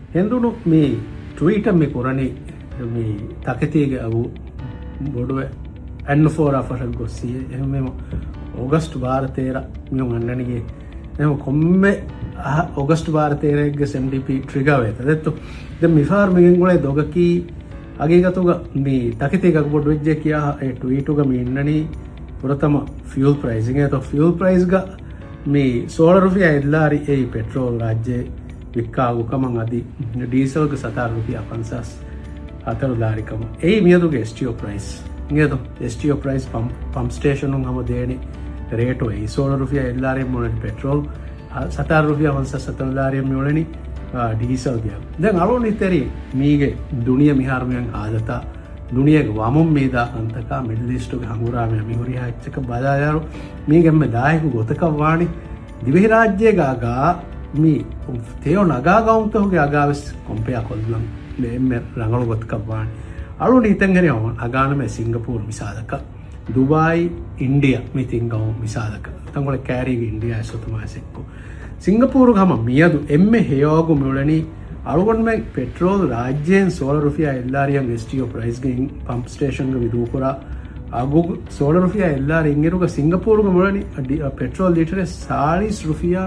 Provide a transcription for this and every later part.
හෙන්දුණු මේ ට්වීට් මේ කරණි මේ තකතිගේ අವು බොඩුව N4 අෆරක් ගොස්සිය එහෙම ඕගස්ට් 12 මියුන් අන්නනිගේ එහෙම කොම්මේ ඕගස්ට් 12 SMDP ට්‍රිගර් වෙත දෙත්තු දැන් මිෆාර් මෙගෙන් ගොලේ දොගකී අගේගතුග මේ තකතිගේ බොඩු වෙජ්ජේ කියා ඒ ට්වීට් උග මේ ඉන්නනි පුරතම ෆියුල් ප්‍රයිසිං එක ෆියුල් ප්‍රයිස් ಗ මේ 16 රුපියා එල්ලාරි ඒ පෙට්‍රෝල් රාජ්‍ය වික්කාගු කමන් අදි ඩීසල් ಗ 17 රුපියා 50 අතර දාරිකම ඒ මියදුගේ STO ප්‍රයිස් මියදු STO ප්‍රයිස් පම්ප් ස්ටේෂන් උන් හම දෙනි රේටෝ ඒ 16 රුපියා එල්ලාරි මොනට පෙට්‍රෝල් 17 රුපියා 50 දාරිය මියොලනි ඩීසල් ගියා දැන් අලෝනි තෙරි මීගේ දුනිය මිහාරමයන් ආදතා දුනියගේ වමම් මේදා අන්තකා මිඩල් ඊස්ට්ගේ හංගුරාමය මිහුරියා එච්චක බදායාරු මීගෙම්ම දායක ගොතක වාණි දිවෙහි රාජ්‍යයේ ගාගා මේ තේෝ නගා ගෞන්තෝගේ අගාවස් කොම්පයා කොල්ලම් මෙම්ම රංගලු ගොතක වාණි අලුනි ඉතින් හරියම අගානම සිංගප්පූර් මිසාදක දුබායි ඉන්දියා මිතින් ගෞ මිසාදක තංගොල කෑරිගේ ඉන්දියා සතුමාසෙක්කෝ සිංගප්පූර් ගම මියදු එම්මේ හේයෝගු මුලණි අලුගොන්ම පෙට්‍රෝල් රාජ්‍යයෙන් 16 රුපියා එල්ලාරියන් STO ප්‍රයිස් ගෙන් පම්ප් ස්ටේෂන් ಗೆ ವಿದೂಪುರ ಆಗು 16 ರುಪಿಯಾ ಎಲ್ಲಾರಿ ಇಂಗಿರುಗ ಸಿಂಗಪೂರ್ ಗೆ ಮೊಳನಿ ಪೆಟ್ರೋಲ್ ಲೀಟರ್ 40 ರುಪಿಯಾ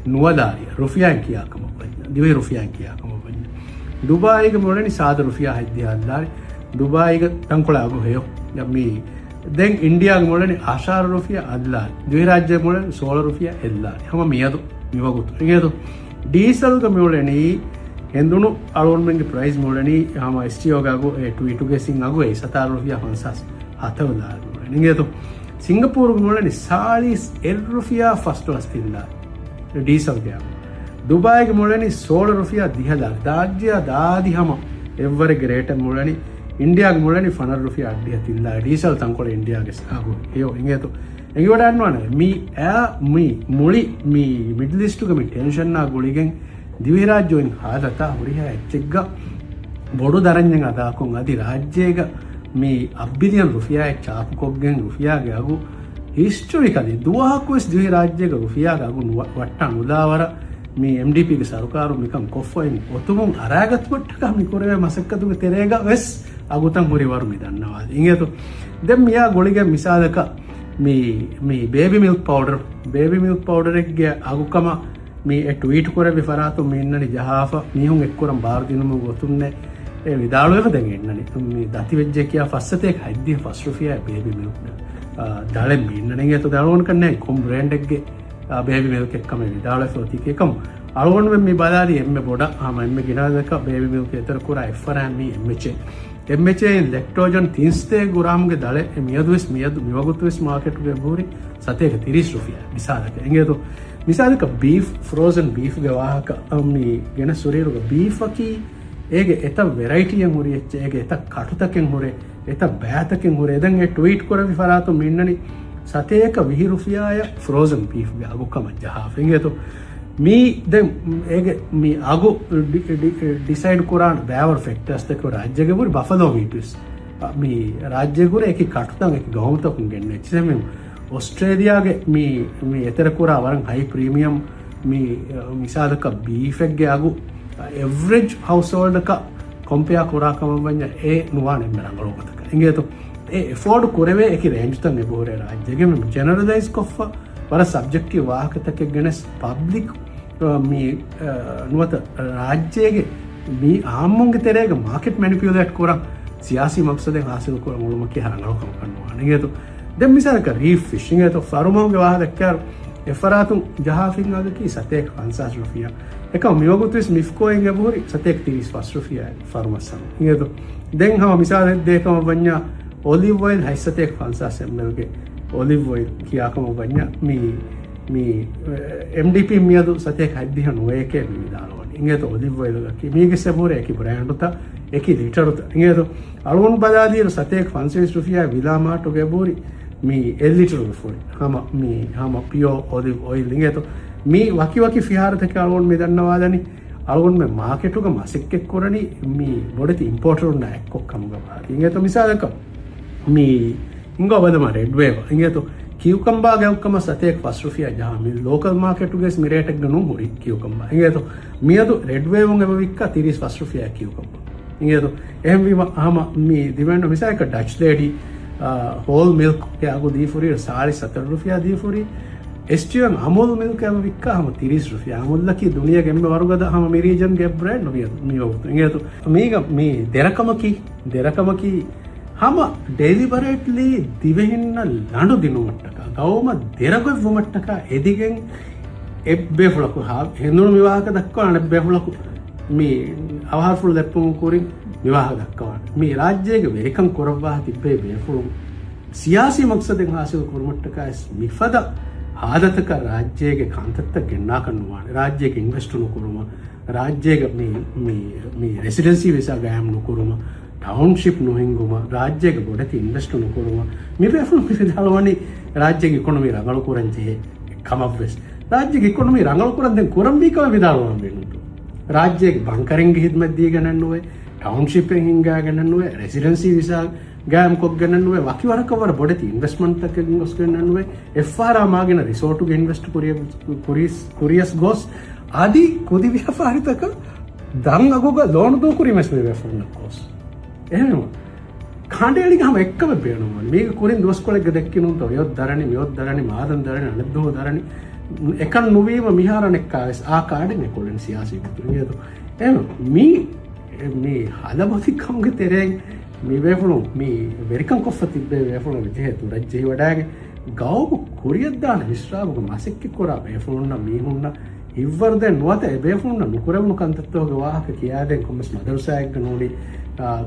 ನುವದಾರಿ ರುಪಿಯಾ ಕಿಯಾ ಕಮ ಬನ್ನ ದಿವೆ ರುಪಿಯಾ ಕಿಯಾ ಕಮ ಬನ್ನ ದುಬಾಯಿ ಗೆ ಮೊಳನಿ 7 ರುಪಿಯಾ ಹದ್ದಿ ಅಲ್ಲಾರಿ ದುಬಾಯಿ ಗೆ ತಂಕೊಳ ಆಗು ಹೇಯೋ ಯಮ್ಮಿ ದೆನ್ ಇಂಡಿಯಾ ಗೆ ಮೊಳನಿ 16 ರುಪಿಯಾ ಅಲ್ಲಾರಿ ದಿವೆ ರಾಜ್ಯ ಮೊಳನಿ 16 ರುಪಿಯಾ ಎಲ್ಲಾರಿ ಹಮ ಮಿಯದು ಮಿವಗುತು ಇಂಗೆದು ಡೀಸೆಲ್ ಗೆ ಮೊಳನಿ ಎಂದುನು ಅಳೋನ್ಮೆಂಟ್ ಪ್ರೈಸ್ ಮೊಳನಿ ಹಮ STO ಗಾಗು ಟ್ವೀಟ್ ಗೆ ಸಿಂಗ್ ಆಗು 17 ರುಪಿಯಾ 50 අතවදාර නිගේතු සිංගපූරුග මොලනි 41 රුපියා ෆස්ට් ක්ලාස් තින්දා ඩීසල් ගෑ දුබායිග මොලනි 16 රුපියා 10000 දාජ්‍ය දාදි හම එවර ග්‍රේට මොලනි ඉන්දියාග මොලනි 15 රුපියා 80 තින්දා ඩීසල් තංකොල ඉන්දියාගේ සාගු ඒෝ නිගේතු එංගි වඩන්නවනේ මී මී මුලි මී මිඩල් ඊස්ට් ගේ ටෙන්ෂන් නා ගොලිගෙන් දිවි රාජ්‍යයෙන් හාදතා හුරියා එච්චෙග්ග බොඩු දරඤ්ඤන් අදාකොන් අදි රාජ්‍යයක මේ අබ්බිලියන් රුපියා චාපු කොග්ගෙන් රුපියාගේ අගු හිස්ටොරිකලි දුවහකුස් දිවි රාජ්‍යයක රුපියාගේ අගු වට්ටා නුදාවර මේ MDP ගේ සරකාරු මිකම් කොෆොයින් ඔතුමුන් අරාගත් මට්ටක මිකොරේ මසක්කතුගේ තෙරේග වෙස් අගුතන් හුරි වරු මිදන්නවා ඉංගේතු දැන් මියා ගොලිගේ මිසාලක මේ බේබි මිල්ක් පවුඩර් එකගේ අගුකම මේ ට්වීට් කරේ විෆරාතු මෙන්නනි ජහාෆ මිහුන් එක්කරම් බාර දිනම ගොතුන්නේ ඒ විදාලුවක දැන් එන්නනේ මේ දති වෙජ්ජ කියා ෆස්සතේ හයිද්දී ෆස් රුපියා බේබි මිල්ක් දාලෙන් මින්නනේ ඒත දාලෝන් කන්නේ කොම් බ්‍රෑන්ඩ් එකගේ බේබි මිල්ක් එක්කම විදාලුව සෝති එකම අලෝන් මේ බලාදී එම්මේ පොඩ එම්මේ ගිනාදක බේබි මිල්ක් එතර කුරා එෆරන් මේ එම්මේ ලැක්ටෝජන් 30 ග්‍රාම්ගේ දාලේ මියදුස් මිවගුතුස් මාකට් ගේ බෝරි සතේක 30 රුපියා මිසාලක එංගේතු මිසාලක බීෆ් ෆ්‍රෝසන් බීෆ් ගේ වාහක මේ ගෙන සුරීරුගේ බීෆ් අකී ඒගේ එත වෙරයිටියෙන් හුරි එච්ච ඒගේ එත කටුතකෙන් හුරේ එත බෑතකෙන් හුරේ දැන් ඒ ට්වීට් කරවි ෆරාතු මින්නනි සතේක 20 රුපියාය ෆ්‍රෝසන් බීෆ් ගේ අගුකම ජහාෆින් ඒතෝ මේ දැන් ඒගේ මේ අගු ඩිසයිඩ් කරාන බෑවර් ෆැක්ටර්ස් දෙක රාජ්‍යගේ වුර බෆලෝ මීටස් මේ රාජ්‍ය ගුර ඒකේ කටුතන් ඒක ගහමතකුන් ගෙන්න එච්චෙම ඔස්ට්‍රේලියාගේ මේ එතර කරා වරන් හයි ප්‍රීමියම් මේ මිසාලක බීෆ් එකගේ අගු एवरेज हाउस होल्ड का कंपेयर करा कम बन्या ए नुवाने मेरा गलोगत का इंगे तो ए अफोर्ड कोरेवे एक रेंज तक ने बोरे राज्य में जनरलाइज कोफ पर सब्जेक्टिव वाहक तक गणेश पब्लिक मी नुवत राज्य के मी आमंग तेरेग मार्केट मैनिपुलेट कोरा सियासी मकसद हासिल कोरा मुलम के हरंगलो कम करनो इंगे तो दे मिसाल का रीफ फिशिंग है तो फार्मों के वाह दक्कर एफरातु जहाफिंग आगे की सतेक 50 रुपया එක මියගුතුස් මිෆ්කෝයින් ගබෝරි සතෙක් 35 රුපියා ෆාර්මසන් ඉගෙද දැන් හම මිසාල දෙකම බඤ්ඤා ඔලිව් ඔයිල් හයිසතෙක් 50 ml ගේ ඔලිව් ඔයිල් කියාකම බඤ්ඤා මේ MDP මියදු සතෙක් හද්දිහ නොයකේ විදාලවනි ඉගෙද ඔලිව් ඔයිල් කි මේගේ සබෝරේ කි බ්‍රෑන්ඩ් උත එකි ලීටර් උත ඉගෙද අලුන් බදාදීර සතෙක් 50 රුපියා විලාමාටු ගබෝරි මේ එල් ලීටර් ෆෝරි හම පියෝ ඔලිව් ඔයිල් ඉගෙද මේ වකි ෆිහාරතක අලුන් මේ දන්නවාදනි අලුන් මේ මාකට් එක මාසෙක් එක්කොරණි මේ බොඩති ඉම්පෝටර් උන්න එක්ක කම ගබා ඉංගත මිසාලක මේ ඉංග වදම red වේව ඉංගත cucumber ge ukkama satek ₹1 jaha mi local market ges mi rate ge nu hori cucumber ingeto miyadu red wave un eba vikka ₹31 cucumber ingeto ehem wima ama mi divenno misaka Dutch lady whole milk ke agu di furi ₹7 di furi STM amul milk eba vikka hama ₹30 amul laki duniya gemme warugada hama mi region ge brand no mi wawtu ingeto miga mi derakamaki hama deliberately divehinna landu dinumattaka gawma deragoy vumattaka edigen ebbe fulaku ha hendunu miwahaka dakkawana ebbe fulaku mi awarful leppum kurin miwaha dakkawana mi rajyege verikan korawwa tibbe befulu siyasi maqsaden hasil kurumattaka mifada ආදතක රාජ්‍යයේ කාන්තත්ත ගෙන්නා කරනවා රාජ්‍යයේ invest නොකරම රාජ්‍යයේ මේ රෙසිඩෙන්සි විසා ගෑම් නොකරම ටවුන්ෂිප් නොහින්ගුම රාජ්‍යයේ ගොඩට invest නොකරම මේ වෙෆුල් පිළිදාලවනි රාජ්‍යයේ economy රඟල කරන්නේ කමවස් රාජ්‍යයේ economy රඟල කරන්නේ කොරම්බිකව විදාලවන වෙනුතු රාජ්‍යයේ බංකරින් හිදමත් දී ගණන් නොවේ ටවුන්ෂිප් එකෙන් හින්ගා ගණන් නොවේ රෙසිඩෙන්සි විසා ගෑම් කොක් ගණන් නොවේ වකිවරකවර බොඩති ඉන්වෙස්ට්මන්ට් එකක ඉන්වෙස්ට් ගණන් නොවේ FR මාගෙන රිසෝට් එක ඉන්වෙස්ට් කුරියස් ගොස් ආදි කුදි ව්‍යාපාරිතක දන් අගොග ලෝන දෝ කුරිමස් මේ වෙෆොන්න කොස් එහෙම කාණ්ඩේලි ගම එක්කම බේනවා මේක කුරින් දොස් කොලෙක් දෙක්කිනුන් තෝ යොත් දරණි මියොත් දරණි මාදන් දරණි අනද්දෝ දරණි එකන් නොවීම මිහාරණෙක් ආවස් ආ කාඩේ කොලෙන් සියාසී පුතුරියද එහෙම මේ හදබතිකම්ගේ තෙරෙන් මේ වෙෆුණු මේ වෙරිකම් කොෆ තිබ්බේ වෙෆුණු විදිහට රජ්ජේ වඩාගේ ගාව කුරියක් දාන විශ්‍රාවක මාසෙක්ක කොරා වෙෆුණුන්න මීහුන්න ඉවර්ද නොත වෙෆුණුන්න නුකරවුණු කන්තත්තෝග වාහක කියාදෙන් කොම්මස් මදරසායක නෝලි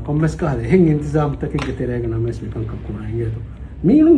කොම්මස් කාද එහෙන් ඉන්තිසාම් තකෙක් තෙරේග නමස් විකම් කකුණා ඉංගේතු මීනු